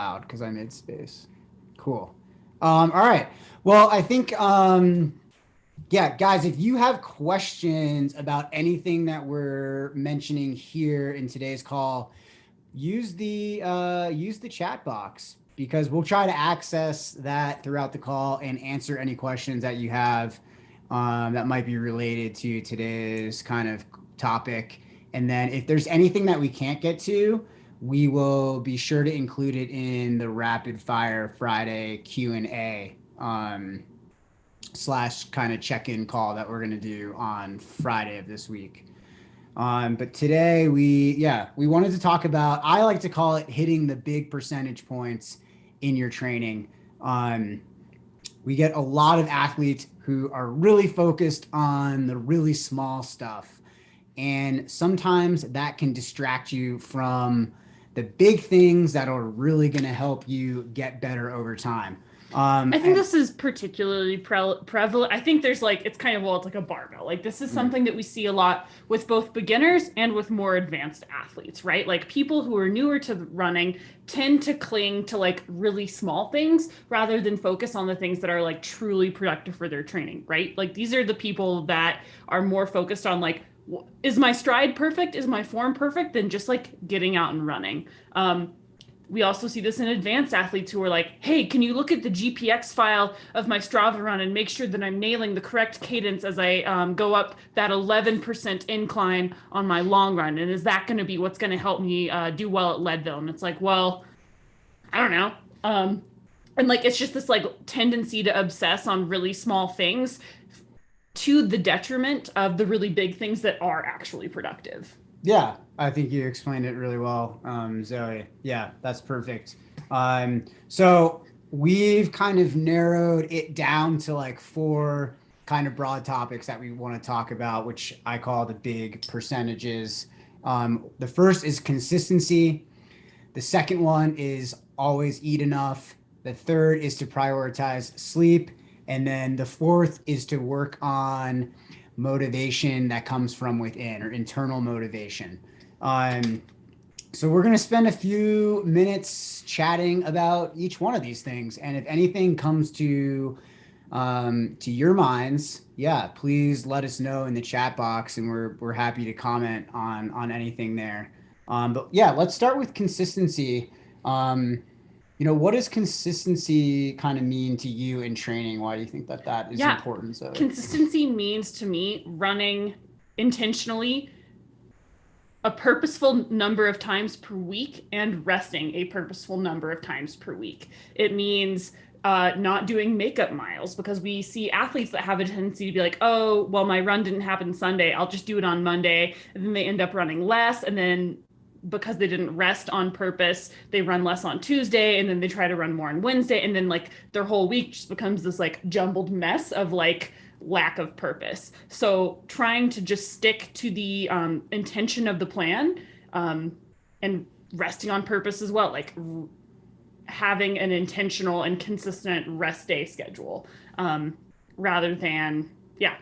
loud because I made space. Cool. All right. Well, I think, yeah, guys, if you have questions about anything that we're mentioning here in today's call, use the chat box because we'll try to access that throughout the call and answer any questions that you have that might be related to today's kind of topic. And then if there's anything that we can't get to, we will be sure to include it in the rapid fire Friday Q&A slash kind of check-in call that we're going to do on Friday of this week. But today we wanted to talk about, I like to call it hitting the big percentage points in your training. We get a lot of athletes who are really focused on the really small stuff. And sometimes that can distract you from the big things that are really going to help you get better over time. I think this is particularly prevalent. I think there's like, it's kind of, well, it's like a barbell. Like, this is something that we see a lot with both beginners and with more advanced athletes, right? Like, people who are newer to running tend to cling to like really small things rather than focus on the things that are like truly productive for their training, right? Like, these are the people that are more focused on like, is my stride perfect? Is my form perfect? Than just like getting out and running. We also see this in advanced athletes who are like, hey, can you look at the GPX file of my Strava run and make sure that I'm nailing the correct cadence as I go up that 11% incline on my long run? And is that going to be what's going to help me do well at Leadville? And it's like, well, I don't know. And like, it's just this like tendency to obsess on really small things to the detriment of the really big things that are actually productive. Yeah, I think you explained it really well, Zoe. Yeah, that's perfect. So we've kind of narrowed it down to like four kind of broad topics that we want to talk about, which I call the big percentages. The first is consistency. The second one is always eat enough. The third is to prioritize sleep. And then the fourth is to work on motivation that comes from within or internal motivation. Um, so we're going to spend a few minutes chatting about each one of these things. And if anything comes to your minds, yeah, please let us know in the chat box, and we're happy to comment on anything there. But yeah, let's start with consistency. What does consistency kind of mean to you in training? Why do you think that that is Yeah, important, Zoe? consistency means to me running intentionally a purposeful number of times per week and resting a purposeful number of times per week. It means not doing makeup miles because we see athletes that have a tendency to be like, oh, well, my run didn't happen Sunday. I'll just do it on Monday. And then they end up running less. And then because they didn't rest on purpose, they run less on Tuesday and then they try to run more on Wednesday. And then like their whole week just becomes this like jumbled mess of like lack of purpose. So trying to just stick to the intention of the plan and resting on purpose as well, like having an intentional and consistent rest day schedule rather than, yeah,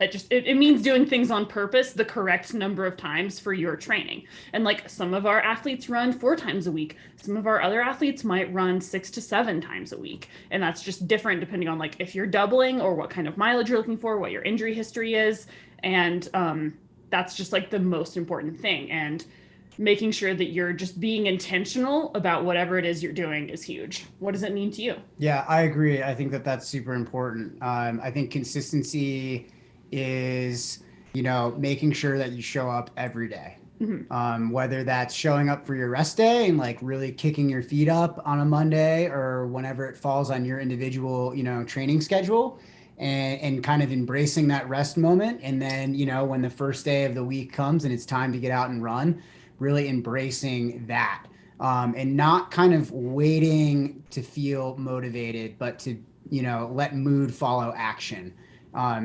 it means doing things on purpose the correct number of times for your training. And like some of our athletes run 4 times a week, some of our other athletes might run 6 to 7 times a week, and that's just different depending on like if you're doubling or what kind of mileage you're looking for, what your injury history is. And that's just like the most important thing. And making sure that you're just being intentional about whatever it is you're doing is huge. What does it mean to you? Yeah, I agree. I think that that's super important. I think consistency is, making sure that you show up every day. Mm-hmm. Whether that's showing up for your rest day and like really kicking your feet up on a Monday or whenever it falls on your individual, training schedule and kind of embracing that rest moment. And then, when the first day of the week comes and it's time to get out and run, really embracing that and not kind of waiting to feel motivated, but to, let mood follow action.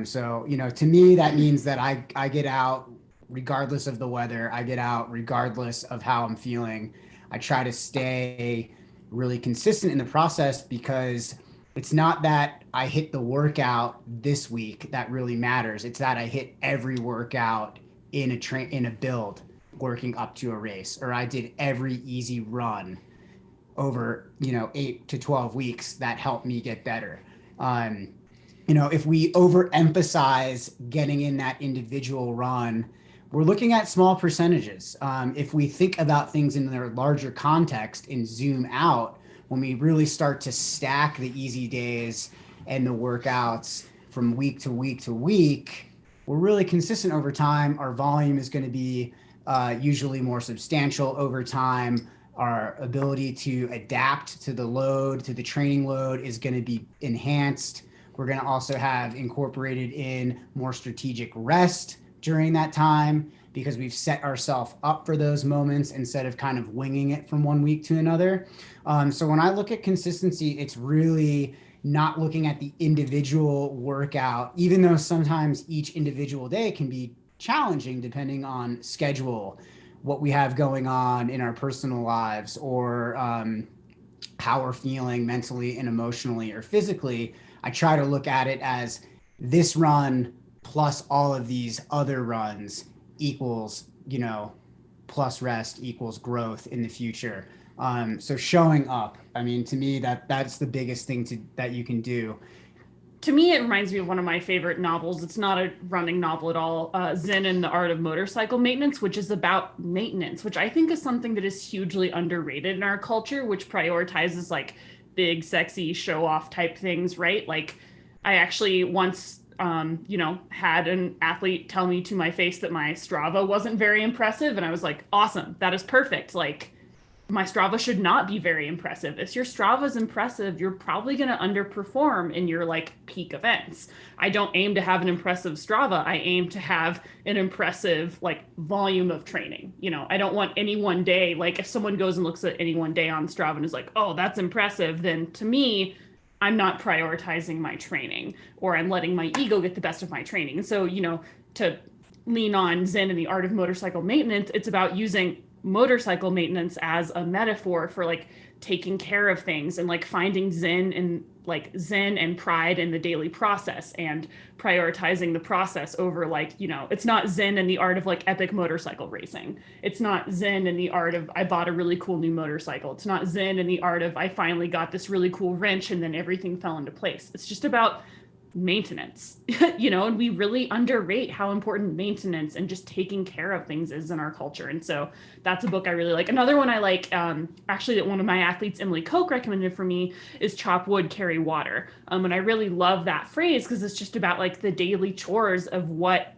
So, to me, that means that I get out regardless of the weather. I get out regardless of how I'm feeling. I try to stay really consistent in the process because it's not that I hit the workout this week that really matters. It's that I hit every workout in a build working up to a race, or I did every easy run over, 8 to 12 weeks that helped me get better. Um, if we overemphasize getting in that individual run, we're looking at small percentages. If we think about things in their larger context and zoom out, when we really start to stack the easy days and the workouts from week to week to week, we're really consistent over time. Our volume is going to be usually more substantial over time. Our ability to adapt to the load, to the training load, is going to be enhanced. We're going to also have incorporated in more strategic rest during that time because we've set ourselves up for those moments instead of kind of winging it from one week to another. So when I look at consistency, it's really not looking at the individual workout, even though sometimes each individual day can be challenging depending on schedule, what we have going on in our personal lives, or how we're feeling mentally and emotionally or physically. I try to look at it as this run plus all of these other runs equals, plus rest equals growth in the future. So showing up, I mean, to me, that's the biggest thing that you can do. To me, it reminds me of one of my favorite novels. It's not a running novel at all, Zen and the Art of Motorcycle Maintenance, which is about maintenance, which I think is something that is hugely underrated in our culture, which prioritizes like big, sexy, show off type things, right? Like, I actually once, had an athlete tell me to my face that my Strava wasn't very impressive. And I was like, awesome, that is perfect. Like, my Strava should not be very impressive. If your Strava is impressive, you're probably going to underperform in your like peak events. I don't aim to have an impressive Strava. I aim to have an impressive like volume of training. I don't want any one day, like if someone goes and looks at any one day on Strava and is like, oh, that's impressive, then to me, I'm not prioritizing my training, or I'm letting my ego get the best of my training. And so, to lean on Zen and the Art of Motorcycle Maintenance, it's about using motorcycle maintenance as a metaphor for like taking care of things and like finding zen and pride in the daily process, and prioritizing the process over like, it's not zen in the art of like epic motorcycle racing. It's not zen in the art of I bought a really cool new motorcycle. It's not zen in the art of I finally got this really cool wrench and then everything fell into place. It's just about maintenance. And we really underrate how important maintenance and just taking care of things is in our culture. And so that's a book I really like. Another one I like, actually, that one of my athletes, Emily Koch, recommended for me is Chop Wood, Carry Water. And I really love that phrase because it's just about like the daily chores of what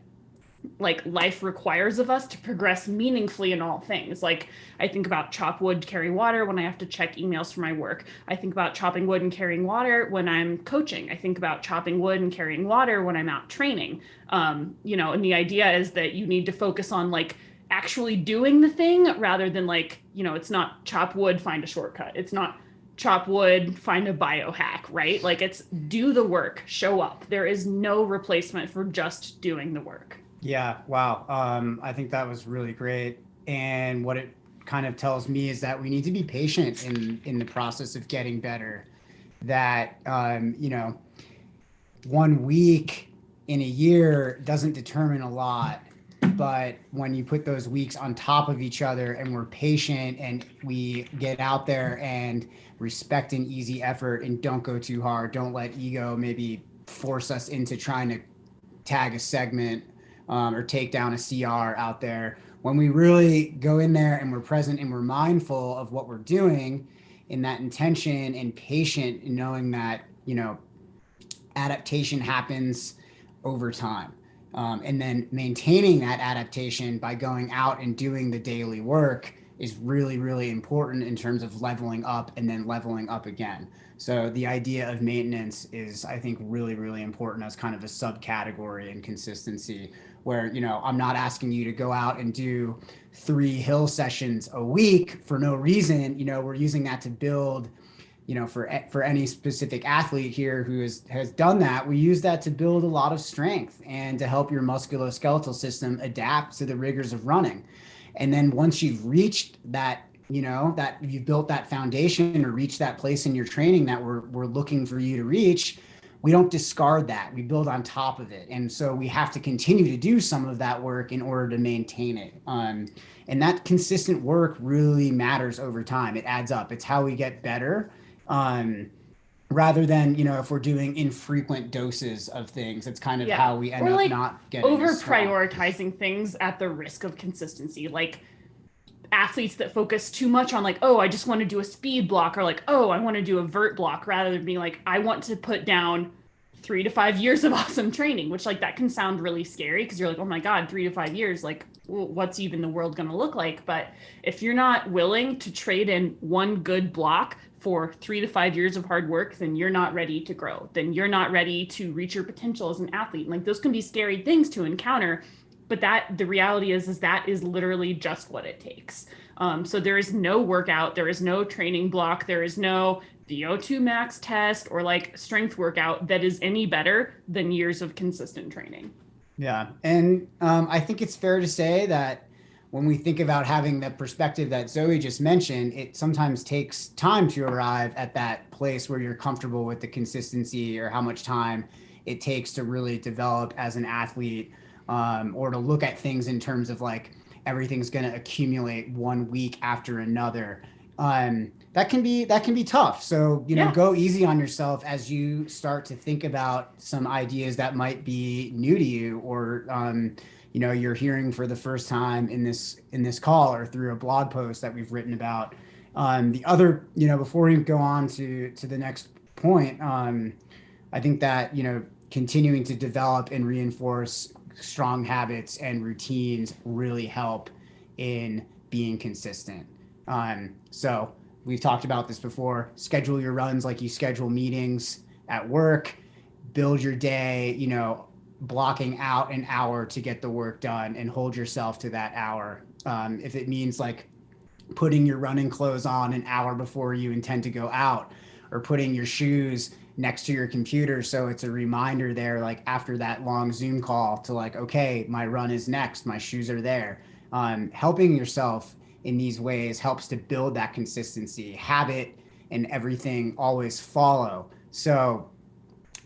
like life requires of us to progress meaningfully in all things. Like, I think about chop wood, carry water when I have to check emails for my work. I think about chopping wood and carrying water when I'm coaching. I think about chopping wood and carrying water when I'm out training. And the idea is that you need to focus on like actually doing the thing rather than like, it's not chop wood, find a shortcut. It's not chop wood, find a biohack, right? Like, it's do the work, show up. There is no replacement for just doing the work. Yeah, wow. I think that was really great. And what it kind of tells me is that we need to be patient in the process of getting better. That 1 week in a year doesn't determine a lot, but when you put those weeks on top of each other and we're patient and we get out there and respect an easy effort and don't go too hard, don't let ego maybe force us into trying to tag a segment, or take down a CR out there. When we really go in there and we're present and we're mindful of what we're doing in that intention and patient, and knowing that, adaptation happens over time. And then maintaining that adaptation by going out and doing the daily work is really, really important in terms of leveling up and then leveling up again. So the idea of maintenance is, I think, really, really important as kind of a subcategory in consistency, where, I'm not asking you to go out and do 3 hill sessions a week for no reason. We're using that to build, for any specific athlete here who has done that, we use that to build a lot of strength and to help your musculoskeletal system adapt to the rigors of running. And then once you've reached that, that you've built that foundation or reached that place in your training that we're looking for you to reach, we don't discard that. We build on top of it. And so we have to continue to do some of that work in order to maintain it. And that consistent work really matters over time. It adds up. It's how we get better. Um, Rather than, if we're doing infrequent doses of things, it's kind of Yeah. how we end Or up like not getting over as strong. prioritizing things at the risk of consistency. Like athletes that focus too much on like, oh, I just want to do a speed block, or like, oh, I want to do a vert block, rather than being like, I want to put down 3 to 5 years of awesome training, which like that can sound really scary because you're like, oh my God, 3 to 5 years, like what's even the world going to look like? But if you're not willing to trade in one good block for 3 to 5 years of hard work, then you're not ready to grow. Then you're not ready to reach your potential as an athlete. And like those can be scary things to encounter, but that the reality is that is literally just what it takes. So there is no workout, there is no training block, there is no VO2 max test or like strength workout that is any better than years of consistent training. Yeah. And I think it's fair to say that when we think about having the perspective that Zoe just mentioned, it sometimes takes time to arrive at that place where you're comfortable with the consistency or how much time it takes to really develop as an athlete, or to look at things in terms of like everything's going to accumulate one week after another. That can be tough. So, Yeah. go easy on yourself as you start to think about some ideas that might be new to you, or you're hearing for the first time in this call or through a blog post that we've written about. The other, before we go on to the next point, I think that continuing to develop and reinforce strong habits and routines really help in being consistent. So we've talked about this before. Schedule your runs like you schedule meetings at work. Build your day, blocking out an hour to get the work done, and hold yourself to that hour. If it means like putting your running clothes on an hour before you intend to go out, or putting your shoes next to your computer so it's a reminder there, like after that long Zoom call, to like, okay, my run is next, my shoes are there. Helping yourself in these ways helps to build that consistency. Habit and everything always follow. So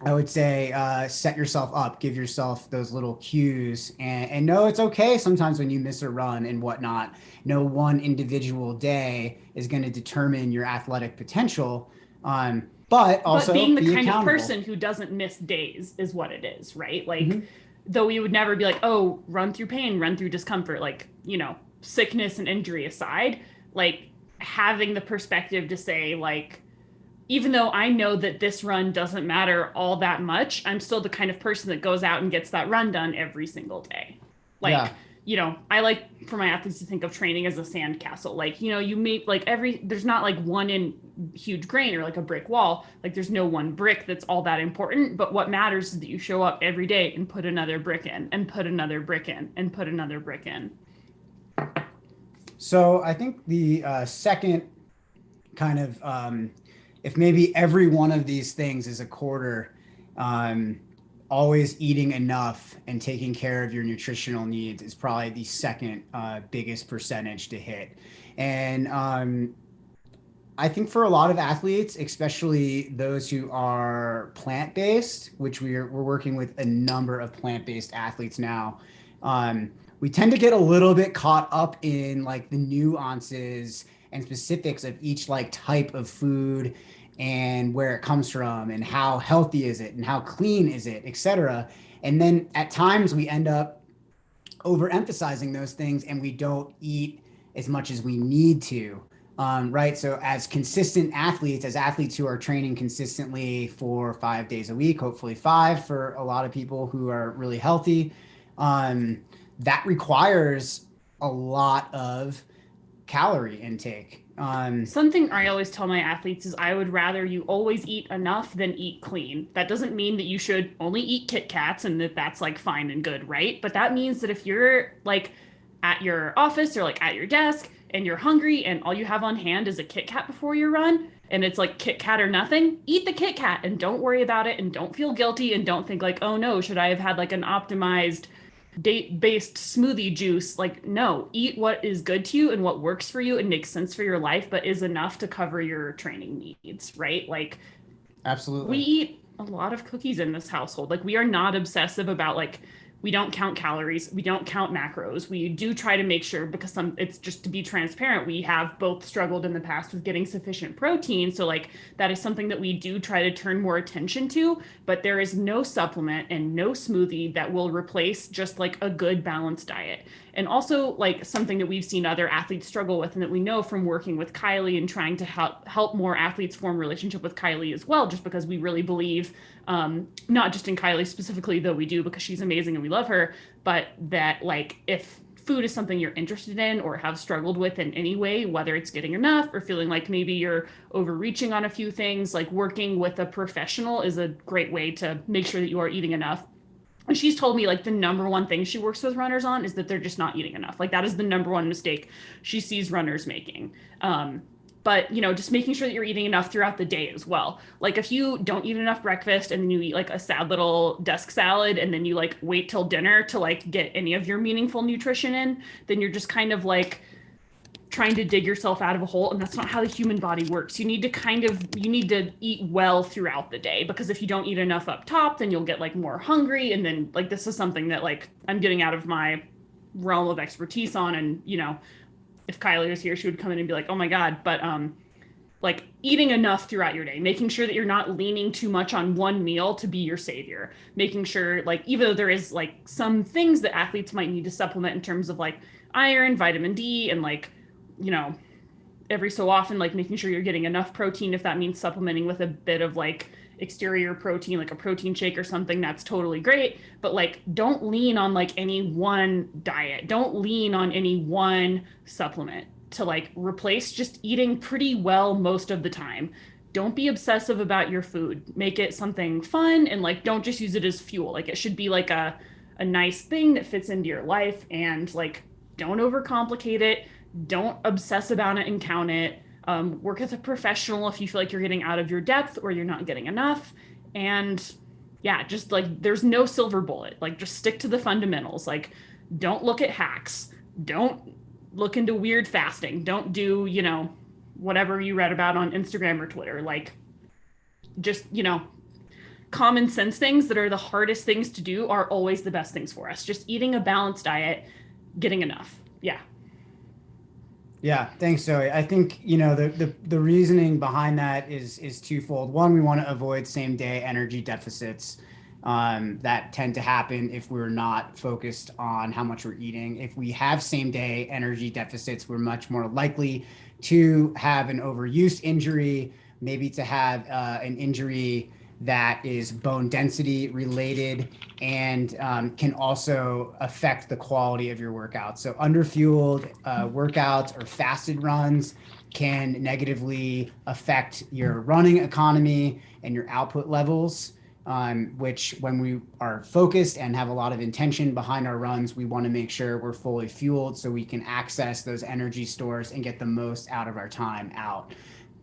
I would say, set yourself up, give yourself those little cues, and know it's okay sometimes when you miss a run and whatnot. No one individual day is going to determine your athletic potential, but But also being the be kind of accountable. person who doesn't miss days is what it is, right? Like, Mhm. though we would never be like, oh, run through pain, run through discomfort, like, sickness and injury aside, like having the perspective to say, like, even though I know that this run doesn't matter all that much, I'm still the kind of person that goes out and gets that run done every single day. Like, Yeah, I like for my athletes to think of training as a sandcastle. Like, you make like there's not like one in huge grain or like a brick wall. Like, there's no one brick that's all that important. But what matters is that you show up every day and put another brick in and put another brick in and put another brick in. so I think the second kind of, if maybe every one of these things is a quarter, um, always eating enough and taking care of your nutritional needs is probably the second biggest percentage to hit. And I think for a lot of athletes, especially those who are plant based, which we're working with a number of plant based athletes now, we tend to get a little bit caught up in like the nuances and specifics of each like type of food, and where it comes from, and how healthy is it, and how clean is it, etc. And then at times we end up overemphasizing those things, and we don't eat as much as we need to. Right. So, as consistent athletes, as athletes who are training consistently for 5 days a week, hopefully five for a lot of people who are really healthy, um, that requires a lot of calorie intake. Something I always tell my athletes is I would rather you always eat enough than eat clean. That doesn't mean that you should only eat Kit Kats and that that's like fine and good, right? But that means that if you're like at your office or like at your desk and you're hungry and all you have on hand is a Kit Kat before your run and it's like Kit Kat or nothing, eat the Kit Kat and don't worry about it and don't feel guilty and don't think like, oh no, should I have had like an optimized date-based smoothie juice? Like, no, eat what is good to you and what works for you and makes sense for your life but is enough to cover your training needs, right? Like, we Absolutely. eat a lot of cookies in this household. Like we are not obsessive about like we don't count calories, we don't count macros. We do try to make sure because some it's just to be transparent, we have both struggled in the past with getting sufficient protein. So like that is something that we do try to turn more attention to, but there is no supplement and no smoothie that will replace just like a good balanced diet. And also like something that we've seen other athletes struggle with and that we know from working with Kylie and trying to help more athletes form relationship with Kylie as well, just because we really believe not just in Kylie specifically, though we do because she's amazing and we love her, but that like if food is something you're interested in or have struggled with in any way, whether it's getting enough or feeling like maybe you're overreaching on a few things, like working with a professional is a great way to make sure that you are eating enough. And she's told me like the number one thing she works with runners on is that they're just not eating enough. Like that is the number one mistake she sees runners making. But you know, just making sure that you're eating enough throughout the day as well. Like if you don't eat enough breakfast and then you eat like a sad little desk salad and then you like wait till dinner to like get any of your meaningful nutrition in, then you're just kind of like trying to dig yourself out of a hole, and that's not how the human body works. You need to eat well throughout the day, because if you don't eat enough up top, then you'll get like more hungry, and then like this is something that like I'm getting out of my realm of expertise on. And you know, if Kylie was here, she would come in and be like, oh my god. But like eating enough throughout your day, making sure that you're not leaning too much on one meal to be your savior, making sure like even though there is like some things that athletes might need to supplement in terms of like iron, vitamin D, and like, you know, every so often like making sure you're getting enough protein, if that means supplementing with a bit of like exterior protein like a protein shake or something, that's totally great. But like don't lean on like any one diet, don't lean on any one supplement to like replace just eating pretty well most of the time. Don't be obsessive about your food, make it something fun, and like don't just use it as fuel. Like it should be like a nice thing that fits into your life, and like don't overcomplicate it, don't obsess about it and count it. Work with a professional if you feel like you're getting out of your depth or you're not getting enough. And yeah, just like there's no silver bullet. Like just stick to the fundamentals. Like don't look at hacks. Don't look into weird fasting. Don't do, you know, whatever you read about on Instagram or Twitter. Like just, you know, common sense things that are the hardest things to do are always the best things for us. Just eating a balanced diet, getting enough. Yeah. Yeah, thanks, Zoe. I think, you know, the reasoning behind that is twofold. One, we want to avoid same day energy deficits that tend to happen if we're not focused on how much we're eating. If we have same day energy deficits, we're much more likely to have an overuse injury, maybe to have an injury that is bone density related, and can also affect the quality of your workouts. So underfueled workouts or fasted runs can negatively affect your running economy and your output levels, which when we are focused and have a lot of intention behind our runs, we want to make sure we're fully fueled so we can access those energy stores and get the most out of our time out.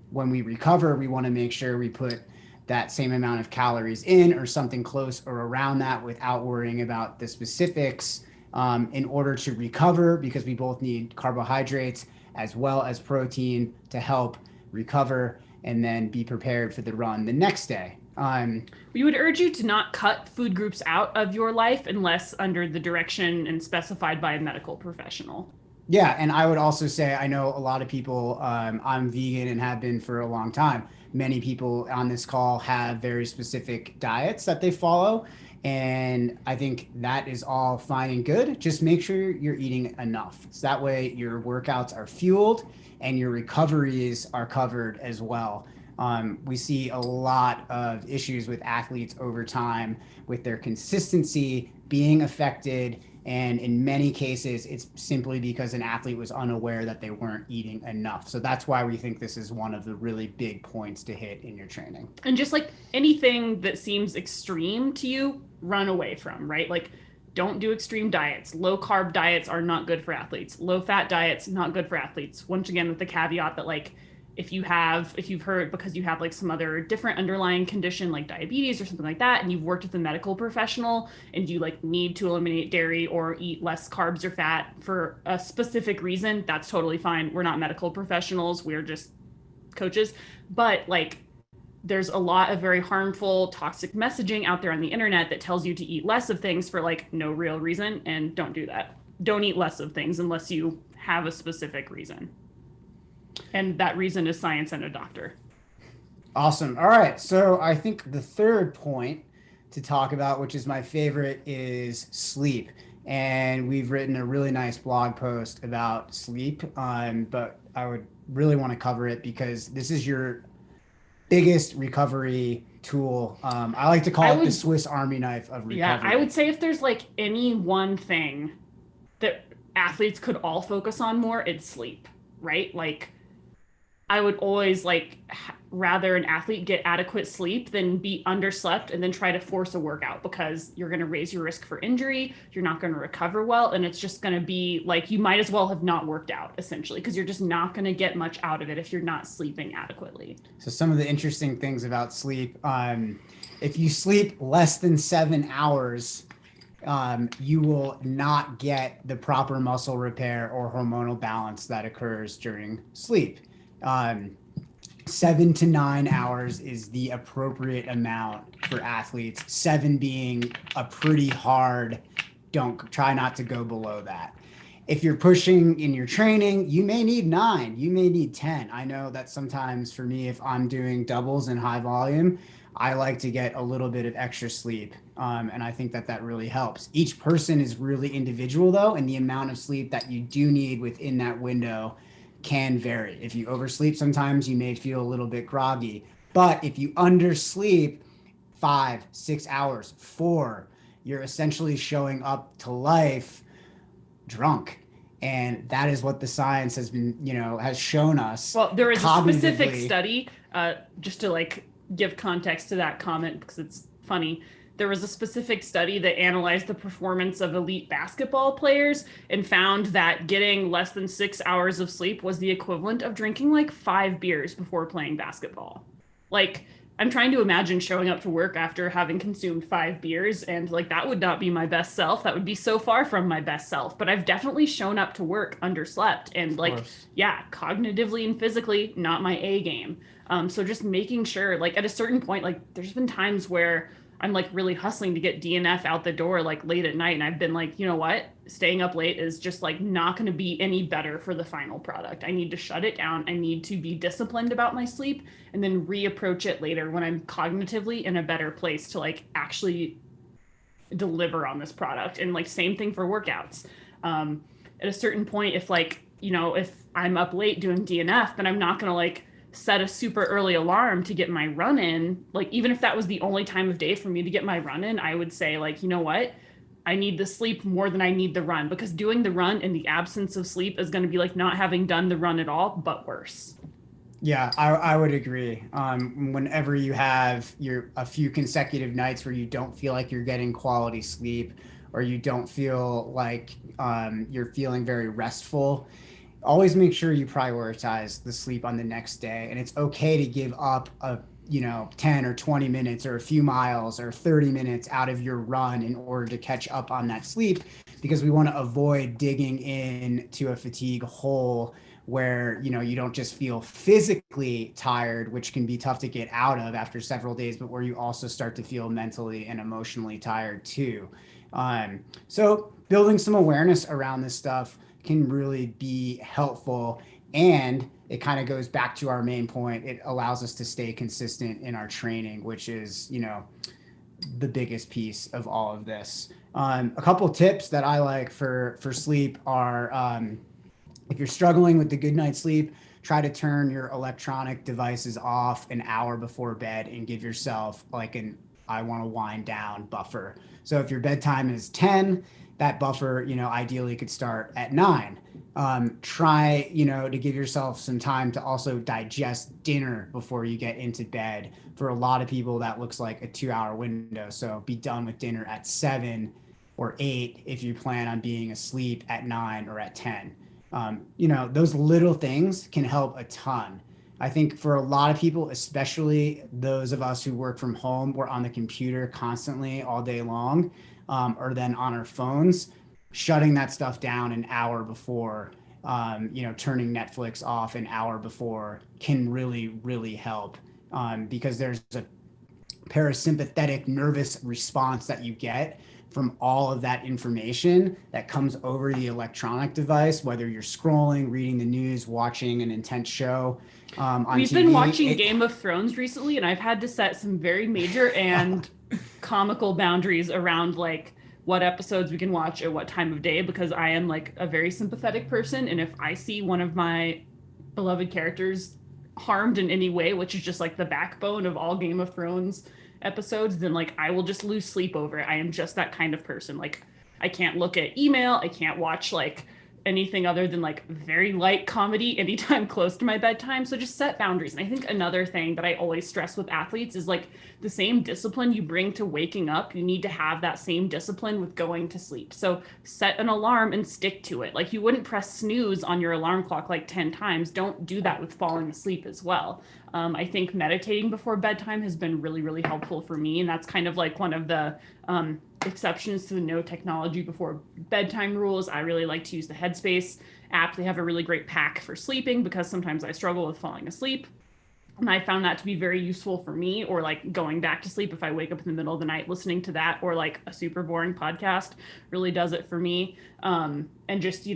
When we recover, we want to make sure we put that same amount of calories in or something close or around that without worrying about the specifics, in order to recover, because we both need carbohydrates as well as protein to help recover and then be prepared for the run the next day. We would urge you to not cut food groups out of your life unless under the direction and specified by a medical professional. Yeah, and I would also say I know a lot of people. I'm vegan and have been for a long time. Many people on this call have very specific diets that they follow, and I think that is all fine and good. Just make sure you're eating enough. So that way your workouts are fueled and your recoveries are covered as well. We see a lot of issues with athletes over time with their consistency being affected. And in many cases, it's simply because an athlete was unaware that they weren't eating enough. So that's why we think this is one of the really big points to hit in your training. And just like anything that seems extreme to you, run away from, right? Like don't do extreme diets. Low carb diets are not good for athletes. Low fat diets, not good for athletes. Once again, with the caveat that like if you've heard because you have like some other different underlying condition like diabetes or something like that, and you've worked with a medical professional and you like need to eliminate dairy or eat less carbs or fat for a specific reason, that's totally fine. We're not medical professionals, we're just coaches. But like there's a lot of very harmful, toxic messaging out there on the internet that tells you to eat less of things for like no real reason. And don't do that. Don't eat less of things unless you have a specific reason. And that reason is science and a doctor. Awesome. All right. So I think the third point to talk about, which is my favorite, is sleep. And we've written a really nice blog post about sleep, but I would really want to cover it because this is your biggest recovery tool. I like to I call it the would, Swiss Army knife of yeah, I recovery. would say if there's like any one thing that athletes could all focus on more, it's sleep, right? Like, I would always like rather an athlete get adequate sleep than be underslept and then try to force a workout because you're going to raise your risk for injury. You're not going to recover well. And it's just going to be like you might as well have not worked out essentially because you're just not going to get much out of it if you're not sleeping adequately. So some of the interesting things about sleep, if you sleep less than 7 hours, you will not get the proper muscle repair or hormonal balance that occurs during sleep. Um, 7 to 9 hours is the appropriate amount for athletes. Seven being a pretty hard, don't try not to go below that. If you're pushing in your training, you may need nine, you may need 10. I know that sometimes for me, if I'm doing doubles in high volume, I like to get a little bit of extra sleep. And I think that that really helps. Each person is really individual though, and the amount of sleep that you do need within that window can vary. If you oversleep, sometimes you may feel a little bit groggy. But if you undersleep 5, 6 hours, four, you're essentially showing up to life drunk. And that is what the science has been, has shown us Well, there is a specific cognitively. study, just to like give context to that comment because it's funny. There was a specific study that analyzed the performance of elite basketball players and found that getting less than 6 hours of sleep was the equivalent of drinking like 5 beers before playing basketball. Like, I'm trying to imagine showing up to work after having consumed 5 beers, and like that would not be my best self. That would be so far from my best self. But I've definitely shown up to work underslept and Of like, course. yeah, cognitively and physically, not my A game. So just making sure, like at a certain point, like there's been times where I'm like really hustling to get DNF out the door like late at night. And I've been like, you know what? Staying up late is just like not going to be any better for the final product. I need to shut it down. I need to be disciplined about my sleep and then reapproach it later when I'm cognitively in a better place to like actually deliver on this product. And like, same thing for workouts. At a certain point, if like, if I'm up late doing DNF, then I'm not going to like set a super early alarm to get my run in. Like, even if that was the only time of day for me to get my run in, I would say, like, you know what? I need the sleep more than I need the run because doing the run in the absence of sleep is going to be like not having done the run at all, but worse. Yeah, I would agree. Whenever you have a few consecutive nights where you don't feel like you're getting quality sleep or you don't feel like you're feeling very restful, always make sure you prioritize the sleep on the next day. And it's okay to give up 10 or 20 minutes or a few miles or 30 minutes out of your run in order to catch up on that sleep because we want to avoid digging into a fatigue hole where you don't just feel physically tired, which can be tough to get out of after several days, but where you also start to feel mentally and emotionally tired too. So building some awareness around this stuff can really be helpful, and it kind of goes back to our main point. It allows us to stay consistent in our training, which is the biggest piece of all of this. A couple tips that I like for sleep are, if you're struggling with the good night's sleep, try to turn your electronic devices off an hour before bed and give yourself like an I want to wind down buffer. So if your bedtime is 10, that buffer, ideally could start at 9. Try, to give yourself some time to also digest dinner before you get into bed. For a lot of people, that looks like a 2 hour window. So be done with dinner at 7 or 8 if you plan on being asleep at 9 or at 10. Those little things can help a ton. I think for a lot of people, especially those of us who work from home, we're on the computer constantly all day long, or then on our phones, shutting that stuff down an hour before, turning Netflix off an hour before can really, really help. because there's a parasympathetic nervous response that you get from all of that information that comes over the electronic device, whether you're scrolling, reading the news, watching an intense show on We've been TV. watching Game of Thrones recently, and I've had to set some very major and comical boundaries around like what episodes we can watch at what time of day, because I am like a very sympathetic person, and if I see one of my beloved characters harmed in any way, which is just like the backbone of all Game of Thrones episodes, then like I will just lose sleep over it. I am just that kind of person. Like I can't look at email, I can't watch like anything other than like very light comedy anytime close to my bedtime. So just set boundaries. And I think another thing that I always stress with athletes is like the same discipline you bring to waking up, you need to have that same discipline with going to sleep. So set an alarm and stick to it. Like you wouldn't press snooze on your alarm clock like 10 times. Don't do that with falling asleep as well. I think meditating before bedtime has been really, really helpful for me. And that's kind of like one of the exceptions to the no technology before bedtime rules. I really like to use the Headspace app. They have a really great pack for sleeping because sometimes I struggle with falling asleep. And I found that to be very useful for me, or like going back to sleep if I wake up in the middle of the night listening to that, or like a super boring podcast really does it for me. And just,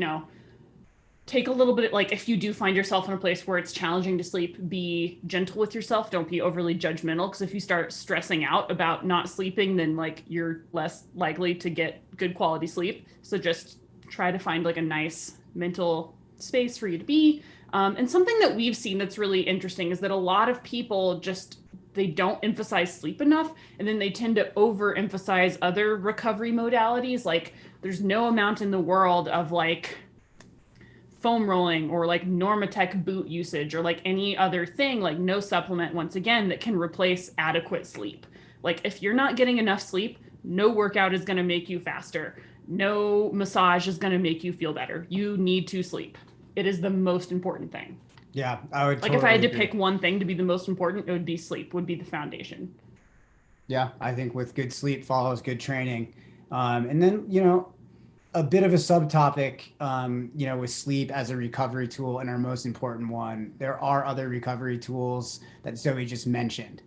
take a little bit, like if you do find yourself in a place where it's challenging to sleep, be gentle with yourself. Don't be overly judgmental, because if you start stressing out about not sleeping, then like you're less likely to get good quality sleep. So just try to find like a nice mental space for you to be. And something that we've seen that's really interesting is that a lot of people just they don't emphasize sleep enough, and then they tend to overemphasize other recovery modalities. Like there's no amount in the world of like foam rolling or like Normatec boot usage or like any other thing, like no supplement, once again, that can replace adequate sleep. Like if you're not getting enough sleep, no workout is going to make you faster. No massage is going to make you feel better. You need to sleep. It is the most important thing. Yeah, I would like totally if I had to agree. pick one thing to be the most important, it would be sleep, would be the foundation. Yeah, I think with good sleep follows good training. And then, a bit of a subtopic, with sleep as a recovery tool and our most important one, there are other recovery tools that Zoe just mentioned.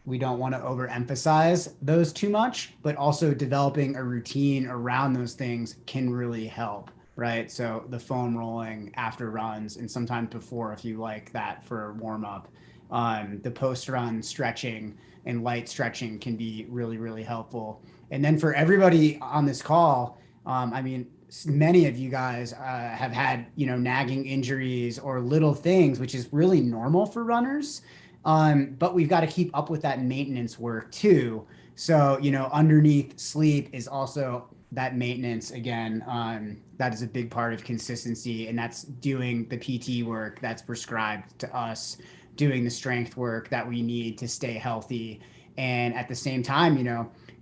We don't want to overemphasize those too much, but also developing a routine around those things can really help, right? So the foam rolling after runs and sometimes before, if you like that for warm up, the post run stretching and light stretching can be really, really helpful. And then for everybody on this call, many of you guys have had, nagging injuries or little things, which is really normal for runners. But we've got to keep up with that maintenance work too. So, underneath sleep is also that maintenance again. That is a big part of consistency, and that's doing the PT work that's prescribed to us, doing the strength work that we need to stay healthy. And at the same time,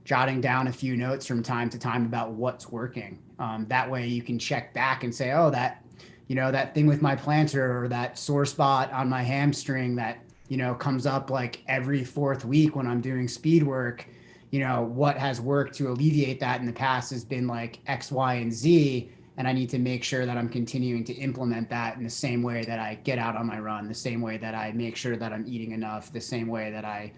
jotting down a few notes from time to time about what's working. That way you can check back and say, oh, that thing with my plantar or that sore spot on my hamstring that, comes up like every fourth week when I'm doing speed work, what has worked to alleviate that in the past has been like X, Y, and Z. And I need to make sure that I'm continuing to implement that in the same way that I get out on my run, the same way that I make sure that I'm eating enough, the same way that I,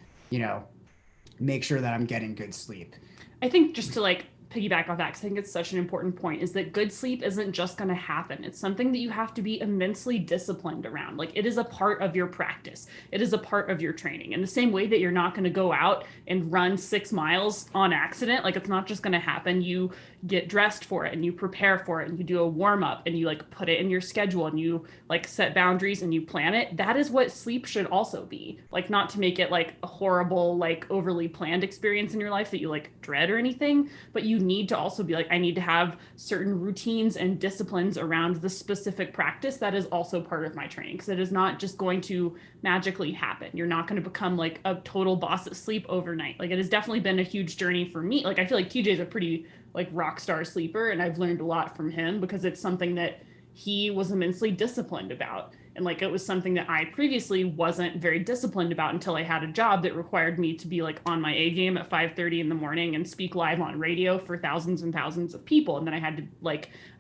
make sure that I'm getting good sleep. I think just to like piggyback off that, because I think it's such an important point, is that good sleep isn't just going to happen. It's something that you have to be immensely disciplined around. Like it is a part of your practice. It is a part of your training. In the same way that you're not going to go out and run 6 miles on accident, like it's not just going to happen. You get dressed for it and you prepare for it and you do a warm up and you like put it in your schedule and you like set boundaries and you plan it. That is what sleep should also be. Like not to make it like a horrible, like overly planned experience in your life that you like dread or anything, but you need to also be like, I need to have certain routines and disciplines around the specific practice that is also part of my training, because it is not just going to magically happen. You're not going to become like a total boss at sleep overnight. Like it has definitely been a huge journey for me. Like I feel like TJ is a pretty like rock star sleeper, and I've learned a lot from him because it's something that he was immensely disciplined about. And like it was something that I previously wasn't very disciplined about until I had a job that required me to be like on my A game at 5:30 in the morning and speak live on radio for thousands and thousands of people. And then I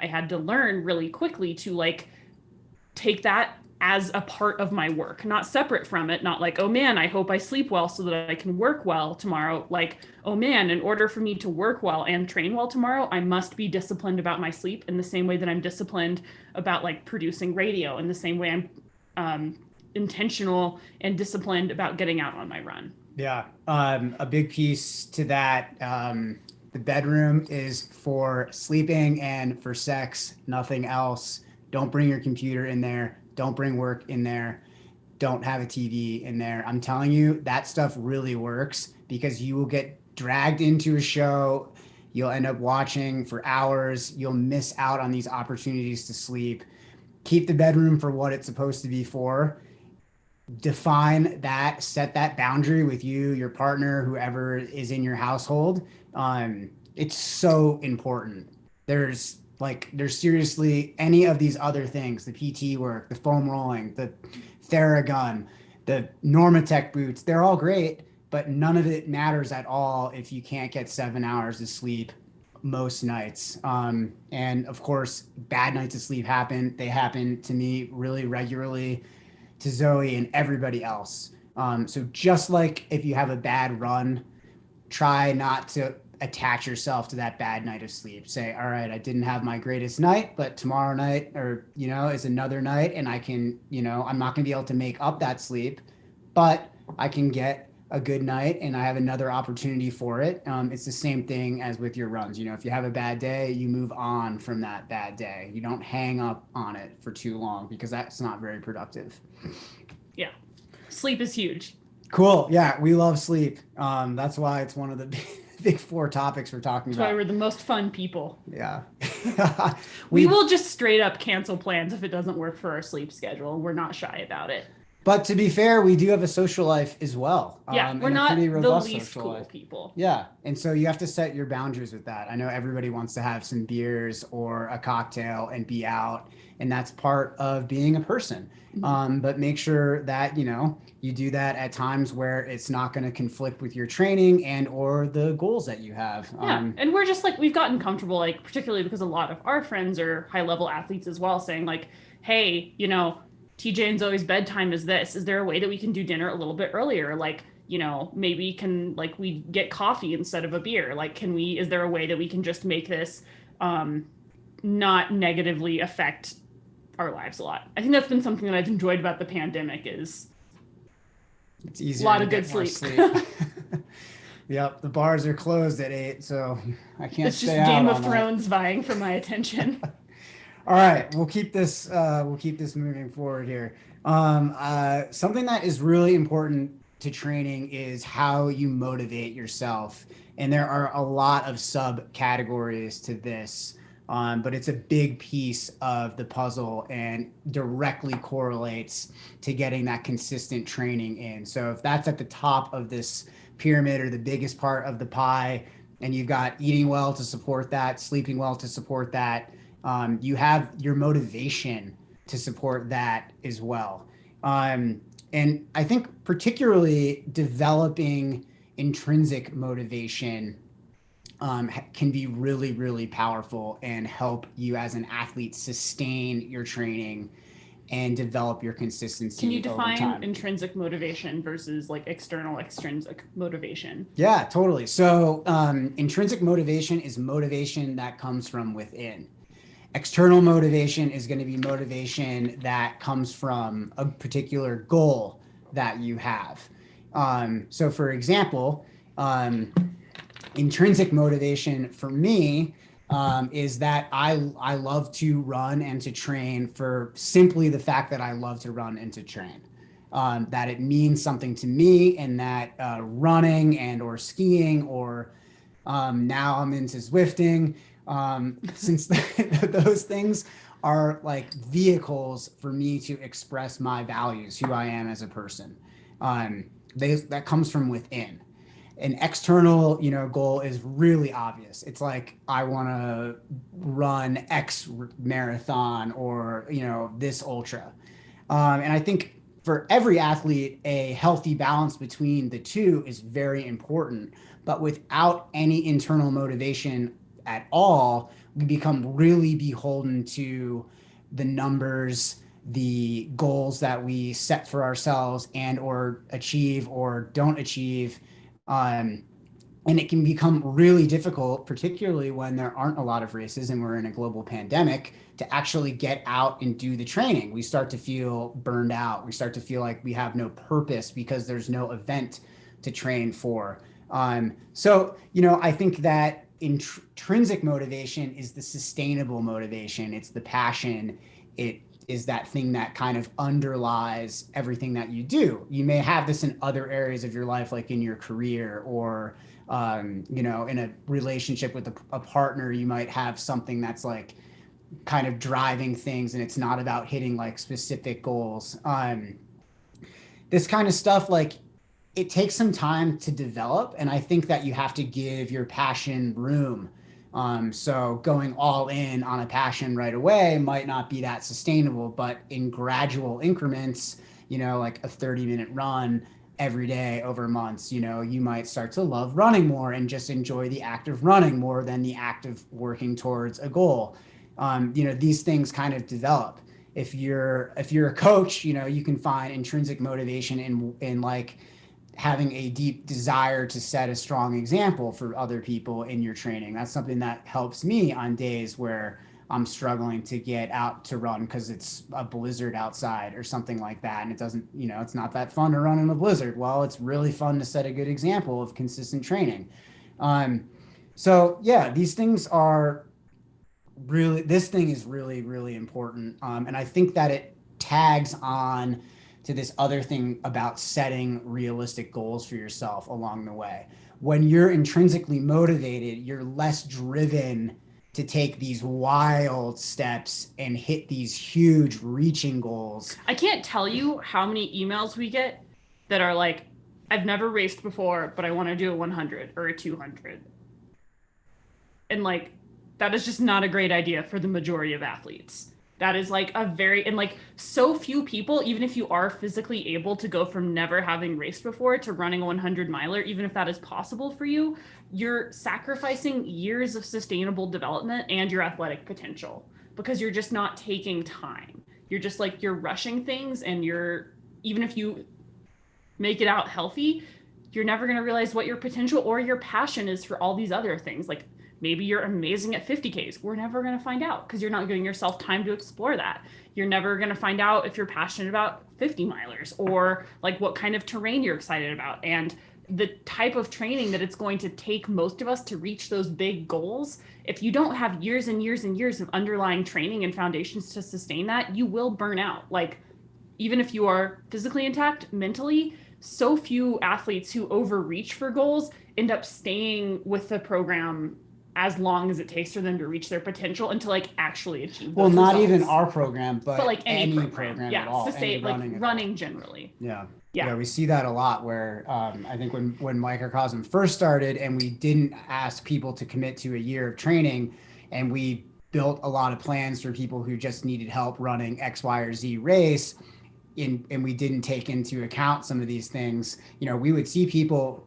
had to learn really quickly to like take that as a part of my work, not separate from it, not like, oh man, I hope I sleep well so that I can work well tomorrow. Like, oh man, in order for me to work well and train well tomorrow, I must be disciplined about my sleep in the same way that I'm disciplined about like producing radio, in the same way I'm intentional and disciplined about getting out on my run. Yeah. A big piece to that. The bedroom is for sleeping and for sex, nothing else. Don't bring your computer in there. Don't bring work in there. Don't have a TV in there. I'm telling you, that stuff really works because you will get dragged into a show. You'll end up watching for hours. You'll miss out on these opportunities to sleep. Keep the bedroom for what it's supposed to be for. Define that, set that boundary with you, your partner, whoever is in your household. It's so important. There's seriously any of these other things, the PT work, the foam rolling, the Theragun, the Normatec boots, they're all great, but none of it matters at all if you can't get 7 hours of sleep most nights. And of course, bad nights of sleep happen. They happen to me really regularly, to Zoe and everybody else. So just like if you have a bad run, try not to attach yourself to that bad night of sleep. Say, all right, I didn't have my greatest night, but tomorrow night or, is another night and I can, I'm not going to be able to make up that sleep, but I can get a good night and I have another opportunity for it. It's the same thing as with your runs. If you have a bad day, you move on from that bad day. You don't hang up on it for too long because that's not very productive. Yeah. Sleep is huge. Cool. Yeah, we love sleep. That's why it's one of the big four topics we're talking That's about. why we're the most fun people. Yeah. we will just straight up cancel plans if it doesn't work for our sleep schedule. We're not shy about it. But to be fair, we do have a social life as well. Yeah, we're not the least cool people. Yeah, and so you have to set your boundaries with that. I know everybody wants to have some beers or a cocktail and be out, and that's part of being a person. But make sure that, you do that at times where it's not going to conflict with your training and or the goals that you have. Yeah, and we're just like, we've gotten comfortable, like, particularly because a lot of our friends are high-level athletes as well, saying like, hey, TJ and Zoe's bedtime is this. Is there a way that we can do dinner a little bit earlier? Like, maybe we get coffee instead of a beer? Like, is there a way that we can just make this not negatively affect our lives a lot? I think that's been something that I've enjoyed about the pandemic is it's easier a lot of good sleep. Yep, the bars are closed at 8, so I can't stay out. It's just Game of Thrones vying for my attention. All right, we'll keep this moving forward here. Something that is really important to training is how you motivate yourself. And there are a lot of subcategories to this, but it's a big piece of the puzzle and directly correlates to getting that consistent training in. So if that's at the top of this pyramid or the biggest part of the pie, and you've got eating well to support that, sleeping well to support that, you have your motivation to support that as well. And I think particularly developing intrinsic motivation can be really, really powerful and help you as an athlete sustain your training and develop your consistency. Can you define intrinsic motivation versus like extrinsic motivation? Yeah, totally. So intrinsic motivation is motivation that comes from within. External motivation is going to be motivation that comes from a particular goal that you have. So for example, intrinsic motivation for me is that I love to run and to train for simply the fact that I love to run and to train. That it means something to me, and that running and or skiing or now I'm into Zwifting, since those things are like vehicles for me to express my values, who I am as a person. That comes from within. An external, goal is really obvious. It's like, I want to run X marathon or, this ultra. And I think for every athlete, a healthy balance between the two is very important. But without any internal motivation at all, we become really beholden to the numbers the goals that we set for ourselves and or achieve or don't achieve. Um, and it can become really difficult, particularly when there aren't a lot of races and we're in a global pandemic, to actually get out and do the training. We start to feel burned out. We start to feel like we have no purpose because there's no event to train for. So, I think that intrinsic motivation is the sustainable motivation. It's the passion. It is that thing that kind of underlies everything that you do. You may have this in other areas of your life, like in your career or in a relationship with a partner. You might have something that's like kind of driving things, and it's not about hitting like specific goals. This kind of stuff, like, it takes some time to develop, and I think that you have to give your passion room. So going all in on a passion right away might not be that sustainable, but in gradual increments, like a 30-minute run every day over months, you might start to love running more and just enjoy the act of running more than the act of working towards a goal. These things kind of develop. If you're a coach, you can find intrinsic motivation in like having a deep desire to set a strong example for other people in your training. That's something that helps me on days where I'm struggling to get out to run because it's a blizzard outside or something like that. And it doesn't, it's not that fun to run in a blizzard. Well, it's really fun to set a good example of consistent training. So yeah, this thing is really, really important. And I think that it tags on to this other thing about setting realistic goals for yourself along the way. When you're intrinsically motivated, you're less driven to take these wild steps and hit these huge reaching goals. I can't tell you how many emails we get that are like, I've never raced before, but I want to do a 100 or a 200. And like, that is just not a great idea for the majority of athletes. That is like and like so few people, even if you are physically able to go from never having raced before to running a 100 miler, even if that is possible for you, you're sacrificing years of sustainable development and your athletic potential because you're just not taking time. You're just like, you're rushing things, and even if you make it out healthy, you're never going to realize what your potential or your passion is for all these other things. Like, maybe you're amazing at 50Ks. We're never going to find out because you're not giving yourself time to explore that. You're never going to find out if you're passionate about 50 milers or like what kind of terrain you're excited about and the type of training that it's going to take most of us to reach those big goals. If you don't have years and years and years of underlying training and foundations to sustain that, you will burn out. Like, even if you are physically intact, mentally, so few athletes who overreach for goals end up staying with the program as long as it takes for them to reach their potential and to like actually achieve those not results. even our program, but like any program yeah, at all. Sustain, like running generally. Yeah, we see that a lot where I think when Microcosm first started and we didn't ask people to commit to a year of training, and we built a lot of plans for people who just needed help running X, Y, or Z race, and we didn't take into account some of these things, we would see people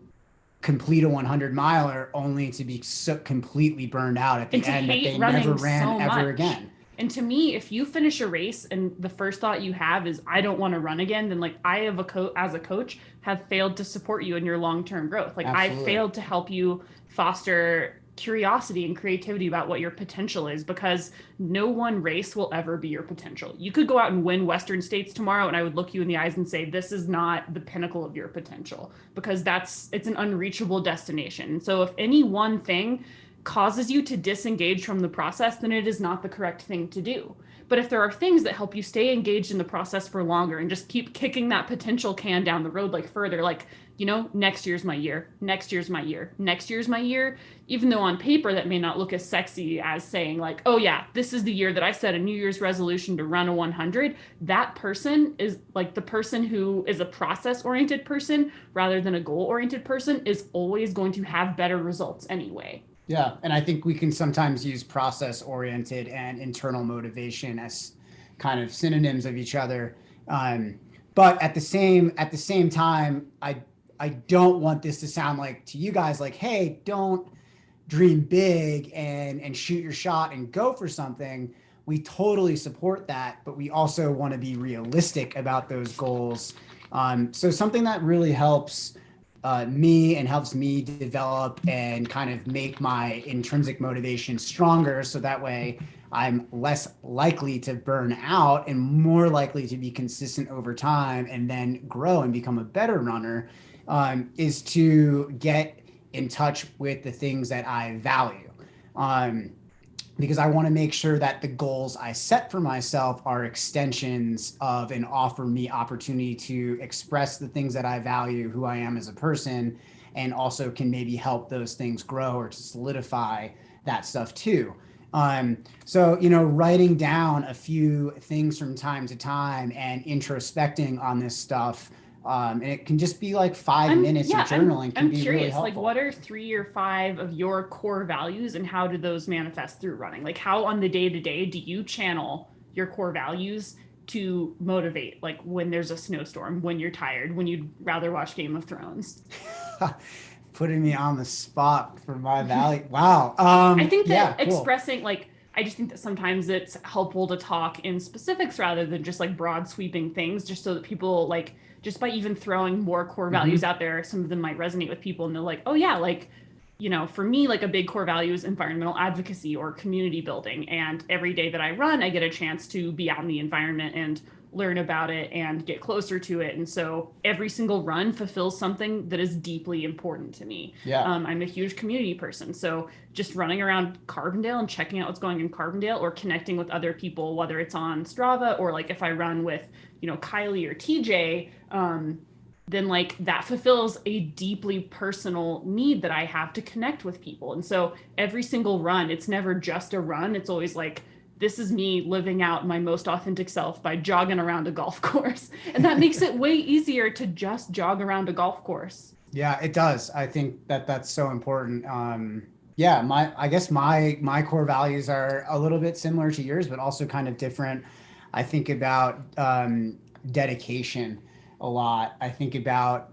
complete a 100 miler only to be so completely burned out at the end that they never ran ever again. And to me, if you finish a race and the first thought you have is, I don't want to run again, then like I have as a coach have failed to support you in your long-term growth. Like, I failed to help you foster curiosity and creativity about what your potential is, because no one race will ever be your potential. You could go out and win Western States tomorrow, and I would look you in the eyes and say, this is not the pinnacle of your potential, because it's an unreachable destination. And so if any one thing causes you to disengage from the process, then it is not the correct thing to do. But if there are things that help you stay engaged in the process for longer and just keep kicking that potential can down the road, like further, like, next year's my year, next year's my year, next year's my year, even though on paper that may not look as sexy as saying like, oh yeah, this is the year that I set a New Year's resolution to run a 100. That person is like, the person who is a process-oriented person rather than a goal-oriented person is always going to have better results anyway. Yeah, and I think we can sometimes use process-oriented and internal motivation as kind of synonyms of each other. But at the same time, I don't want this to sound like to you guys like, hey, don't dream big and shoot your shot and go for something. we totally support that, but we also want to be realistic about those goals. So something that really helps me and helps me develop and kind of make my intrinsic motivation stronger, so that way I'm less likely to burn out and more likely to be consistent over time and then grow and become a better runner, is to get in touch with the things that I value. Um, because I want to make sure that the goals I set for myself are extensions of and offer me opportunity to express the things that I value, who I am as a person, and also can maybe help those things grow or to solidify that stuff too. So, writing down a few things from time to time and introspecting on this stuff, and it can just be like 5 minutes of journaling can I'm be really curious, like helpful. what are 3 or 5 of your core values and how do those manifest through running? Like how on the day to day do you channel your core values to motivate? Like when there's a snowstorm, when you're tired, when you'd rather watch Game of Thrones? Putting me on the spot for my value. Wow. I think Yeah, that cool. expressing like I just think that sometimes it's helpful to talk in specifics rather than just like broad sweeping things, just so that people like just by even throwing more core values Hmm. out there, some of them might resonate with people and they're like, oh yeah, like for me, like a big core value is environmental advocacy or community building. And every day that I run, I get a chance to be out in the environment and learn about it and get closer to it. And so every single run fulfills something that is deeply important to me. Yeah. I'm a huge community person. So just running around Carbondale and checking out what's going in Carbondale or connecting with other people, whether it's on Strava or like if I run with, Kylie or TJ, then like that fulfills a deeply personal need that I have to connect with people. And so every single run, it's never just a run. It's always like, this is me living out my most authentic self by jogging around a golf course. And that makes it way easier to just jog around a golf course. Yeah, it does. I think that that's so important. Yeah, I guess my core values are a little bit similar to yours, but also kind of different. I think about dedication a lot. I think about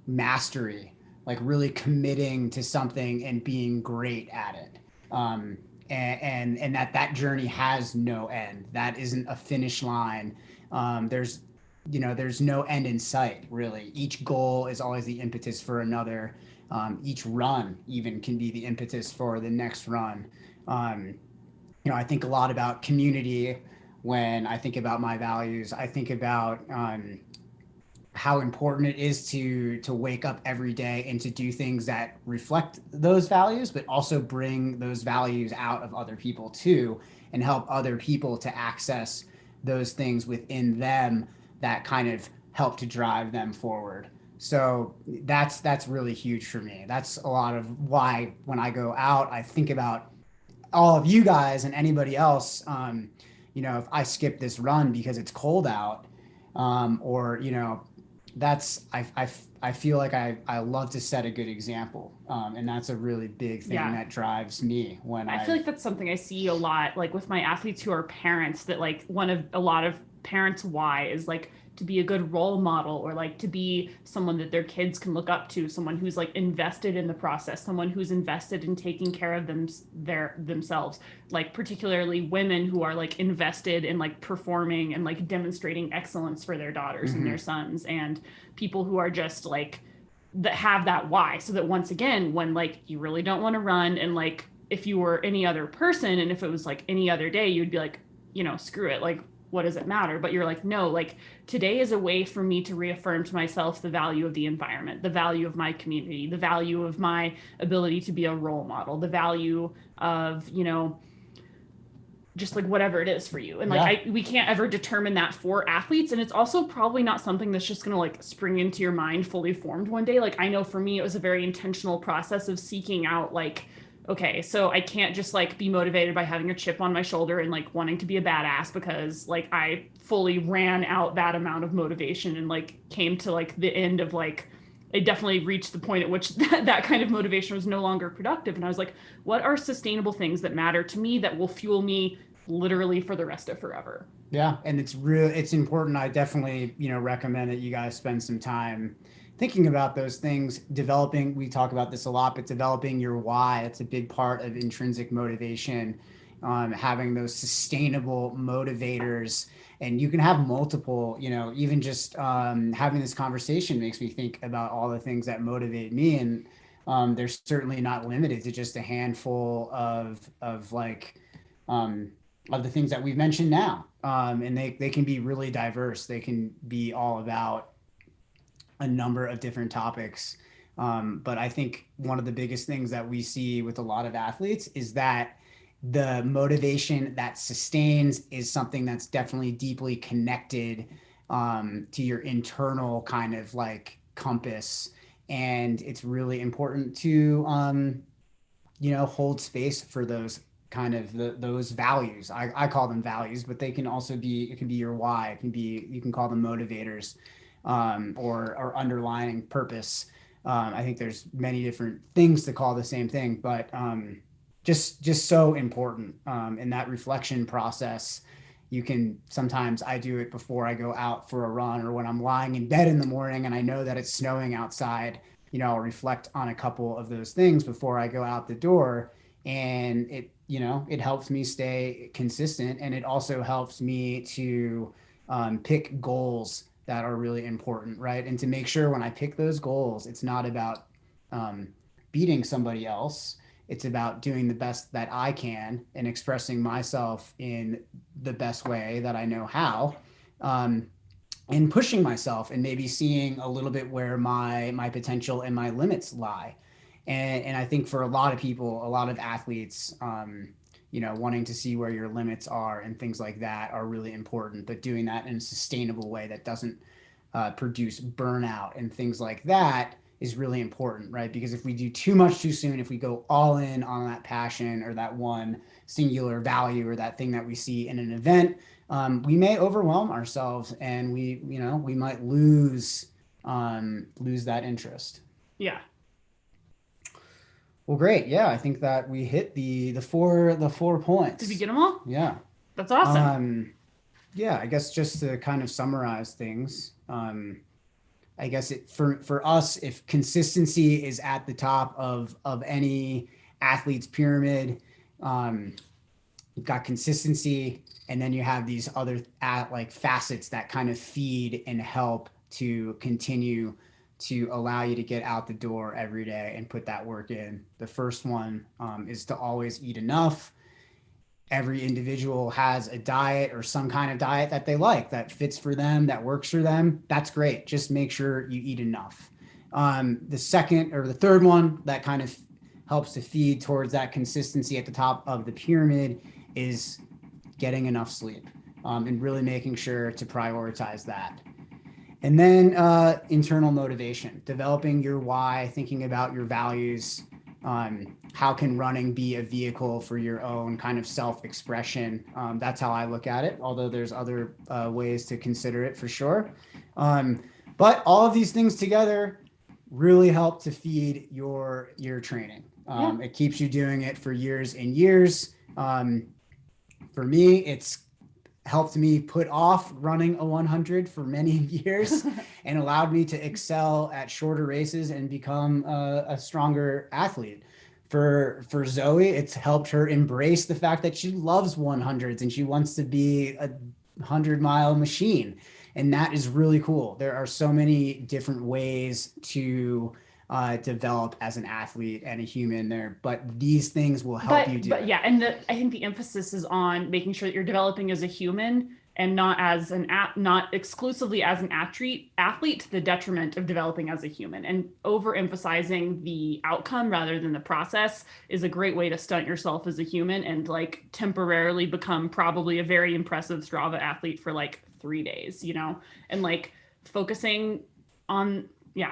mastery, like really committing to something and being great at it. And that journey has no end. That isn't a finish line. There's no end in sight, really. Each goal is always the impetus for another. Each run even can be the impetus for the next run. um, I think a lot about community when I think about my values. I think about how important it is to wake up every day and to do things that reflect those values, but also bring those values out of other people too, and help other people to access those things within them that kind of help to drive them forward. So that's really huge for me. That's a lot of why when I go out, I think about all of you guys and anybody else. If I skip this run because it's cold out, or that's I feel like I love to set a good example, and that's a really big thing Yeah. that drives me when I feel I. like that's something I see a lot, like with my athletes who are parents, that like one of a lot of parents' why is like to be a good role model or like to be someone that their kids can look up to, someone who's like invested in the process, someone who's invested in taking care of themselves, like particularly women who are like invested in like performing and like demonstrating excellence for their daughters and their Mhm. sons, and people who are just like that have that why, so that once again when like you really don't want to run and like if you were any other person and if it was like any other day you'd be like screw it, like what does it matter, but you're like no, like today is a way for me to reaffirm to myself the value of the environment, the value of my community, the value of my ability to be a role model, the value of just like whatever it is for you. And like Yeah. we can't ever determine that for athletes, and it's also probably not something that's just going to like spring into your mind fully formed one day. Like I know for me it was a very intentional process of seeking out like, okay, so I can't just like be motivated by having a chip on my shoulder and like wanting to be a badass, because like I fully ran out that amount of motivation and like came to like the end of like it definitely reached the point at which that kind of motivation was no longer productive. And I was like, what are sustainable things that matter to me that will fuel me literally for the rest of forever? Yeah, and it's important. I definitely, recommend that you guys spend some time thinking about those things, developing, we talk about this a lot, but developing your why, it's a big part of intrinsic motivation. having those sustainable motivators. And you can have multiple, even just having this conversation makes me think about all the things that motivate me. And they're certainly not limited to just a handful um, of the things that we've mentioned now. And they can be really diverse. They can be all about a number of different topics. But I think one of the biggest things that we see with a lot of athletes is that the motivation that sustains is something that's definitely deeply connected to your internal kind of like compass. And it's really important to, hold space for those kind of those values. I call them values, but they can also be, it can be your why. It can be, you can call them motivators, or underlying purpose. I think there's many different things to call the same thing, but just so important in that reflection process. You can sometimes, I do it before I go out for a run, or when I'm lying in bed in the morning and I know that it's snowing outside. I'll reflect on a couple of those things before I go out the door, and it helps me stay consistent, and it also helps me to pick goals that are really important, right? And to make sure when I pick those goals, it's not about um, beating somebody else. It's about doing the best that I can and expressing myself in the best way that I know how, um, and pushing myself and maybe seeing a little bit where my potential and my limits lie. And I think for a lot of people, a lot of athletes, wanting to see where your limits are and things like that are really important, but doing that in a sustainable way that doesn't produce burnout and things like that is really important, right? Because if we do too much too soon, if we go all in on that passion or that one singular value or that thing that we see in an event, we may overwhelm ourselves, and we might lose that interest. Yeah. Well, great. Yeah, I think that we hit the four points. Did we get them all? Yeah. That's awesome. Yeah, I guess just to kind of summarize things, I guess for us, if consistency is at the top of any athlete's pyramid, um, you've got consistency, and then you have these other like facets that kind of feed and help to continue to allow you to get out the door every day and put that work in. The first one is to always eat enough. Every individual has a diet or some kind of diet that they like, that fits for them, that works for them. That's great. Just make sure you eat enough. The second or the third one that kind of helps to feed towards that consistency at the top of the pyramid is getting enough sleep, and really making sure to prioritize that. And then internal motivation, developing your why, thinking about your values. How can running be a vehicle for your own kind of self-expression? That's how I look at it, although there's other ways to consider it for sure. But all of these things together really help to feed your training. It keeps you doing it for years and years. For me, it's helped me put off running a 100 for many years and allowed me to excel at shorter races and become a stronger athlete. For Zoe, it's helped her embrace the fact that she loves 100s and she wants to be a 100-mile machine. And that is really cool. There are so many different ways to develop as an athlete and a human there, but these things will help you do but it. yeah, and I think the emphasis is on making sure that you're developing as a human and not as not exclusively as an athlete to the detriment of developing as a human. And overemphasizing the outcome rather than the process is a great way to stunt yourself as a human and like temporarily become probably a very impressive Strava athlete for like 3 days, and like focusing on,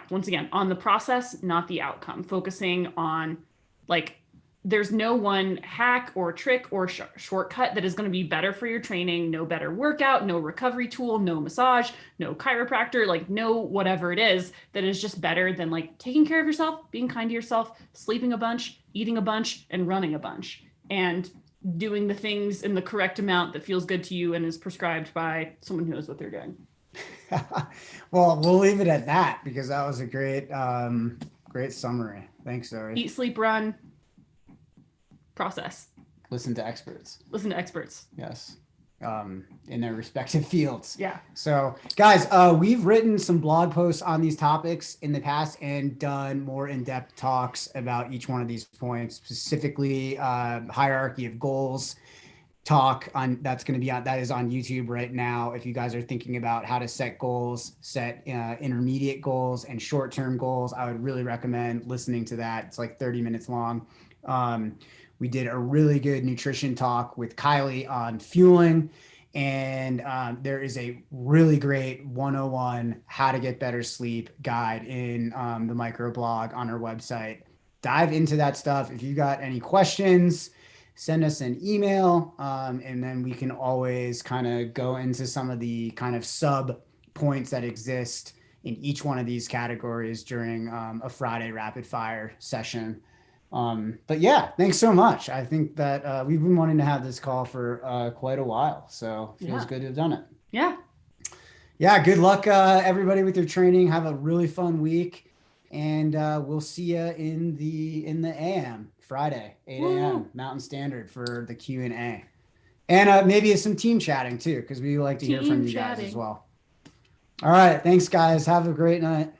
once again, on the process, not the outcome. Focusing on like, there's no one hack or trick or shortcut that is going to be better for your training. No better workout, no recovery tool, no massage, no chiropractor, like no whatever it is that is just better than like taking care of yourself, being kind to yourself, sleeping a bunch, eating a bunch, and running a bunch, and doing the things in the correct amount that feels good to you and is prescribed by someone who knows what they're doing. Well, we'll leave it at that because that was a great summary. Thanks, Zoe. Eat, sleep, run, process. listen to experts. Listen to experts. Yes. In their respective fields. Yeah. So guys, we've written some blog posts on these topics in the past and done more in-depth talks about each one of these points, specifically hierarchy of goals talk on that is on YouTube right now. If you guys are thinking about how to set goals, set intermediate goals and short-term goals, I would really recommend listening to that. It's like 30 minutes long. We did a really good nutrition talk with Kylie on fueling. And there is a really great 101 how to get better sleep guide in the microblog on our website. Dive into that stuff. If you got any questions, send us an email, and then we can always kind of go into some of the kind of sub points that exist in each one of these categories during a Friday rapid fire session. But yeah, thanks so much. I think that we've been wanting to have this call for quite a while, so feels good to have done it. Yeah. Yeah, good luck everybody with your training. Have a really fun week, and we'll see you in the AM Friday, 8 a.m. Mountain Standard for the Q&A. And maybe some team chatting too, because we like to hear from you guys as well. All right, thanks guys. Have a great night.